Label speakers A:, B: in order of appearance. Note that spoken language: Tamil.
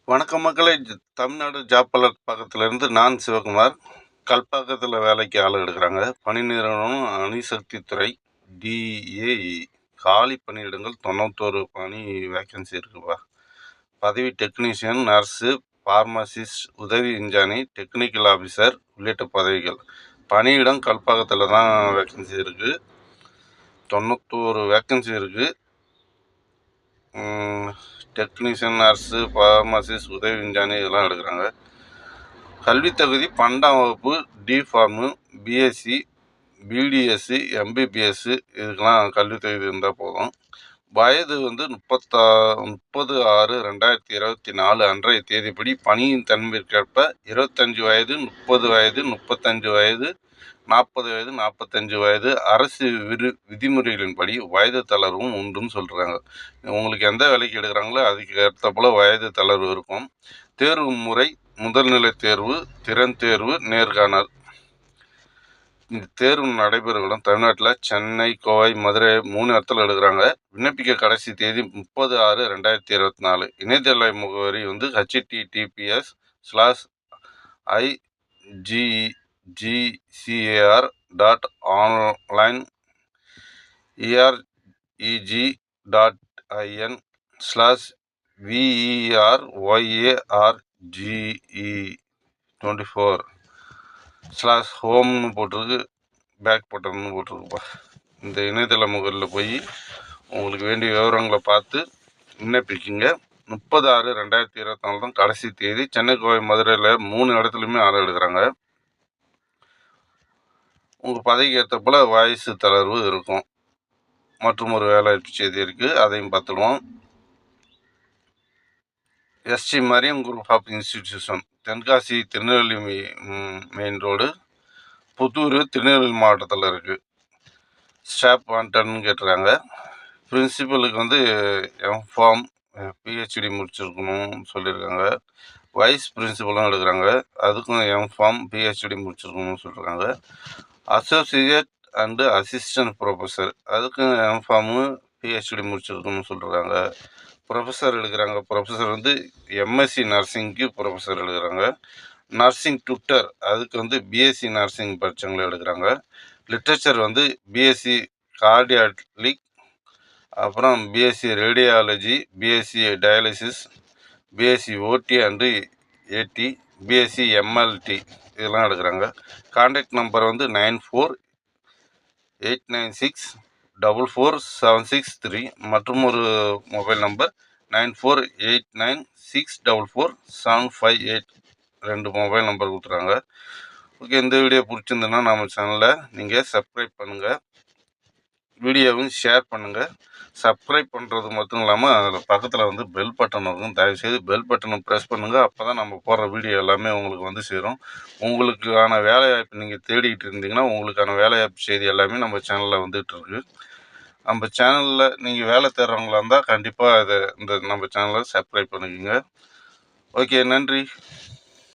A: வணக்கம் மக்களே! தமிழ்நாடு ஜாப் அலர்ட் பக்கத்திலேருந்து நான் சிவகுமார். கல்பாக்கத்தில் வேலைக்கு ஆள் எடுக்கிறாங்க. பணி நிறுவனம் அணுசக்தித்துறை DAE. காலி பணியிடங்கள் 91 பணி வேக்கன்சி இருக்குப்பா. பதவி டெக்னீஷியன், நர்ஸு, பார்மசிஸ்ட், உதவி விஞ்ஞானி, டெக்னிக்கல் ஆஃபீஸர் உள்ளிட்ட பதவிகள். பணியிடம் கல்பாக்கத்தில் தான் வேக்கன்சி இருக்குது. 91 வேக்கன்சி இருக்குது. டெக்னீஷியன், நர்ஸு, ஃபார்மசிஸ்ட், உதவி விஞ்ஞானி இதெல்லாம் எடுக்கிறாங்க. கல்வி தகுதி 12ஆம் வகுப்பு, டிஃபார்மு, பிஎஸ்சி, பிடிஎஸ்சி, எம்பிபிஎஸ்ஸு இதுக்கெல்லாம் கல்வி தகுதி இருந்தால் போதும். வயது 30/6/2024 அன்றைய தேதிப்படி பணியின் தன்மைக்கேற்ப 25 வயது, 30 வயது, 35 வயது, 40 வயது, 45 வயது அரசு விதிமுறைகளின்படி வயது தளர்வும் உண்டுன்னு சொல்கிறாங்க. உங்களுக்கு எந்த வேலைக்கு எடுக்கிறாங்களோ அதுக்கு ஏற்ற போல் வயது தளர்வு இருக்கும். தேர்வு முறை முதல்நிலை தேர்வு, திறன் தேர்வு, நேர்காணல். இந்த தேர்வு நடைபெறும் இடம் தமிழ்நாட்டில் சென்னை, கோவை, மதுரை 3 இடத்துல எடுக்கிறாங்க. விண்ணப்பிக்க கடைசி தேதி 30/6/2024. இணையதள முகவரி https://igcr.online.erge.in/VERYE24/home போட்டிருக்கு, பேக் பட்டன்னு போட்டிருக்குப்பா. இந்த இணையதள முகவரியில் போய் உங்களுக்கு வேண்டிய விவரங்களை பார்த்து விண்ணப்பிக்குங்க. 30/6/2024 தான் கடைசி தேதி. சென்னை, கோவை, மதுரையில் 3 இடத்துலையுமே ஆள் எடுக்கிறாங்க. உங்கள் பதவிக்கு ஏற்ற போல் வயசு தளர்வு இருக்கும். மற்றும் ஒரு வேலைவாய்ப்பு செய்தி இருக்குது, அதையும் பார்த்துடுவோம். ST Mariam group of institution, Tenkasi Tirunelveli main road, Puthur Tirunelveli மாவட்டத்தில் இருக்குது. ஸ்டாஃப் வாண்டட்னு கேட்டுருக்காங்க. பிரின்சிபலுக்கு எம்ஃபார்ம் பிஹெச்டி முடிச்சிருக்கணும்னு சொல்லியிருக்காங்க. வைஸ் பிரின்சிபலும் எடுக்கிறாங்க, அதுக்கும் எம்ஃபார்ம் பிஹெச்டி முடிச்சிருக்கணும்னு சொல்லியிருக்காங்க. அசோசியேட் அண்டு அசிஸ்டன்ட் ப்ரொஃபஸர், அதுக்கும் எம்ஃபார்மு பிஹெச்டி முடிச்சிருக்கணும்னு சொல்லியிருக்காங்க. ப்ரொஃபஸர் எடுக்கிறாங்க. ப்ரொஃபஸர் எம்எஸ்சி நர்சிங்க்கு ப்ரொஃபஸர் எடுக்கிறாங்க. நர்சிங் டுட்டர், அதுக்கு பிஎஸ்சி நர்சிங் படித்தவங்களை எடுக்கிறாங்க. லிட்ரேச்சர் பிஎஸ்சி கார்டியாலிக், அப்புறம் BSc radiology, BSc dialysis, BSc ஓடி அண்டு ஏடி, பிஎஸ்சி எம்எல்டி இதெல்லாம் எடுக்கிறாங்க. கான்டாக்ட் நம்பர் 9489644763 மற்றும் ஒரு மொபைல் நம்பர் 9489644758. 2 மொபைல் நம்பர் கொடுத்துறாங்க. ஓகே, இந்த வீடியோ பிடிச்சிருந்ததுன்னா நம்ம சேனலை நீங்கள் சப்ஸ்கிரைப் பண்ணுங்கள், வீடியோவும் ஷேர் பண்ணுங்கள். சப்ஸ்கிரைப் பண்ணுறது மட்டும் இல்லாமல் அதில் பக்கத்தில் பெல் பட்டன் இருக்கும். தயவுசெய்து பெல் பட்டனை ப்ரெஸ் பண்ணுங்கள். அப்போ தான் நம்ம போடுற வீடியோ எல்லாமே உங்களுக்கு சேரும். உங்களுக்கான வேலைவாய்ப்பு நீங்கள் தேடிக்கிட்டு இருந்தீங்கன்னா உங்களுக்கான வேலைவாய்ப்பு செய்தி எல்லாமே நம்ம சேனலில் வந்துகிட்ருக்கு. நம்ம சேனலில் நீங்கள் வேலை தேடுறவங்களா இருந்தால் கண்டிப்பாக நம்ம சேனலை சப்ஸ்கிரைப் பண்ணிக்கோங்க. ஓகே, நன்றி.